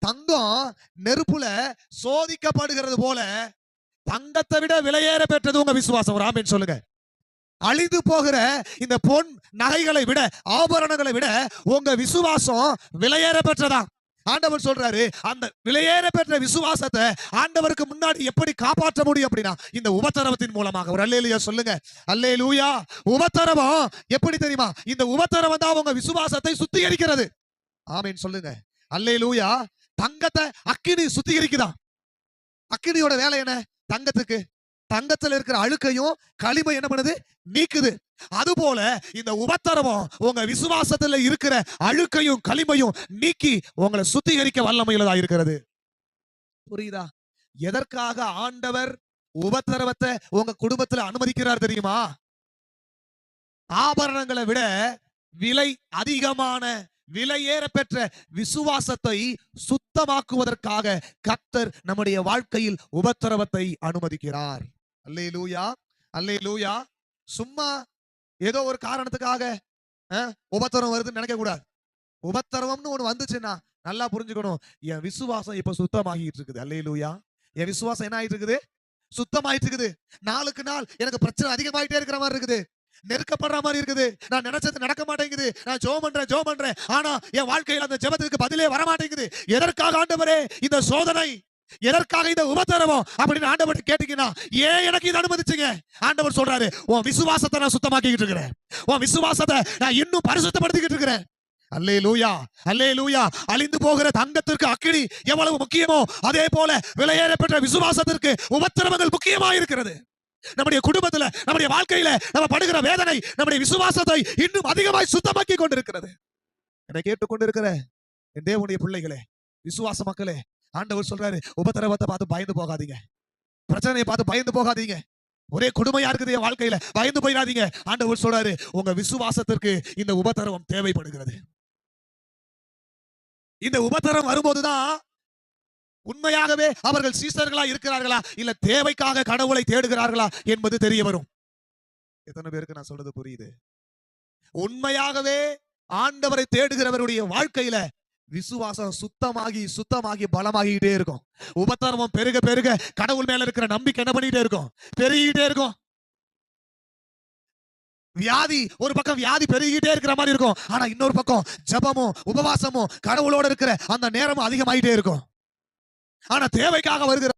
தங்கம் நெருப்புல சோதிக்கப்படுகிறது போல தங்கத்தை விட விலையேற பெற்றது உங்க விசுவாசம். ஒரு ஆமென் சொல்லுங்க. அழிந்து போகிற இந்த பொன் நகைகளை விட, ஆபரணங்களை விட உங்க விசுவாசம் விலையேற பெற்றதா. ஆண்டவர் சொல்றாரு, அந்த விலையேற பெற்ற விசுவாசத்தை ஆண்டவருக்கு முன்னாடி எப்படி காப்பாற்ற முடியும் அப்படின்னா இந்த உபத்திரவத்தின் மூலமாக. ஒரு அல்லேலூயா சொல்லுங்க. அல்லேலூயா. உபத்திரவம் எப்படி தெரியுமா? இந்த உபத்திரவம் தான் உங்க விசுவாசத்தை சுத்திகரிக்கிறது. ஆமென் சொல்லுங்க. அல்லேலூயா. தங்கத்தை அக்கினி சுத்திகரிக்குதா. அக்கினியோட வேலை என்ன? தங்கத்துக்கு தங்கத்துல இருக்கிற அழுக்கையும் களிமை என்ன பண்ணுது? நீக்குது. அதுபோல இந்த உபத்திரவம் உங்க விசுவாசத்துல இருக்கிற அழுக்கையும் களிமையும் நீக்கி உங்களை சுத்திகரிக்க வல்லமையுள்ளதா இருக்கிறது. புரியுதா? எதற்காக ஆண்டவர் உபத்திரவத்தை உங்க குடும்பத்துல அனுமதிக்கிறார் தெரியுமா? ஆபரணங்களை விட விலை அதிகமான விலையேற பெற்ற விசுவாசத்தை சுத்தமாக்குவதற்காக கர்த்தர் நம்முடைய வாழ்க்கையில் உபத்திரவத்தை அனுமதிக்கிறார். அல்லேலூயா. அல்லேலூயா. சும்மா ஏதோ ஒரு காரணத்துக்காக உபத்திரவம் வருதுன்னு நினைக்க கூடாது. உபத்திரவம்னு ஒண்ணு வந்துச்சுன்னா நல்லா புரிஞ்சுக்கணும், என் விசுவாசம் இப்ப சுத்தமாகிட்டு இருக்குது. அல்லேலூயா. என் விசுவாசம் என்ன ஆயிட்டு இருக்குது? சுத்தமாயிட்டு இருக்குது. நாளுக்கு நாள் எனக்கு பிரச்சனை அதிகமாயிட்டே இருக்கிற மாதிரி இருக்குது. நெருக்கப்படுற மாதிரி இருக்குது. நான் நினைச்சது நடக்க மாட்டேங்குது. நான் ஜெபம் பண்றேன். ஆனா என் வாழ்க்கையில் அந்த ஜெபத்துக்கு பதிலே வர மாட்டேங்குது. எதற்காக ஆண்டவரே இந்த சோதனை? எதற்காக இந்த உபத்திரவம் அப்படின்னு ஆண்டவர் கேட்டீங்கன்னா, ஏன் எனக்கு இது அனுமதிச்சீங்க? ஆண்டவர் சொல்றாரு, உன் விசுவாசத்தை நான் சுத்தமாக்கிட்டு இருக்கிறேன். உன் விசுவாசத்தை நான் இன்னும் பரிசுத்தப்படுத்திக்கிட்டு இருக்கிறேன். அல்லேலூயா. அல்லேலூயா. அழிந்து போகிற தங்கத்திற்கு அக்கினி எவ்வளவு முக்கியமோ அதே போல விலையேற பெற்ற விசுவாசத்திற்கு உபத்திரவங்கள் முக்கியமா இருக்கிறது. நம்முடைய குடும்பத்துல, நம்முடைய வாழ்க்கையில நம்ம படுகிற வேதனை நம்முடைய விசுவாசத்தை இன்னும் அதிகமாய் சுத்தமாக்கி கொண்டிருக்கிறது. என்னை கேட்டுக்கொண்டிருக்கிற என் தேவனுடைய பிள்ளைகளே, விசுவாச மக்களே, ஆண்டவர் சொல்றாரு, உபத்திரவத்தை பார்த்து பயந்து போகாதீங்க. பிரச்சனையை பார்த்து பயந்து போகாதீங்க. ஒரே கொடுமையா இருக்குது என் வாழ்க்கையில, பயந்து போயிடாதீங்க. ஆண்டவர் சொல்றாரு, உங்க விசுவாசத்திற்கு இந்த உபத்திரவம் தேவைப்படுகிறது. இந்த உபத்திரவம் வரும்போதுதான் உண்மையாகவே அவர்கள் சீசர்களா இருக்கிறார்களா இல்ல தேவைக்காக கடவுளை தேடுகிறார்களா என்பது தெரிய வரும். எத்தனை பேருக்கு நான் சொல்றது புரியுது? உண்மையாகவே ஆண்டவரை தேடுகிறவருடைய வாழ்க்கையில விசுவாசம் சுத்தமாகி பலமாகிட்டே இருக்கும். உபத்திரவம் பெருக பெருக கடவுள் மேல இருக்கிற நம்பிக்கை என்ன பண்ணிட்டே இருக்கும்? பெருகிட்டே இருக்கும். வியாதி ஒரு பக்கம் வியாதி பெருகிட்டே இருக்கிற மாதிரி இருக்கும். ஆனா இன்னொரு பக்கம் ஜெபமும் உபவாசமும் கடவுளோட இருக்கிற அந்த நேரமும் அதிகமாயிட்டே இருக்கும். ஆனா தேவைக்காக வருகிற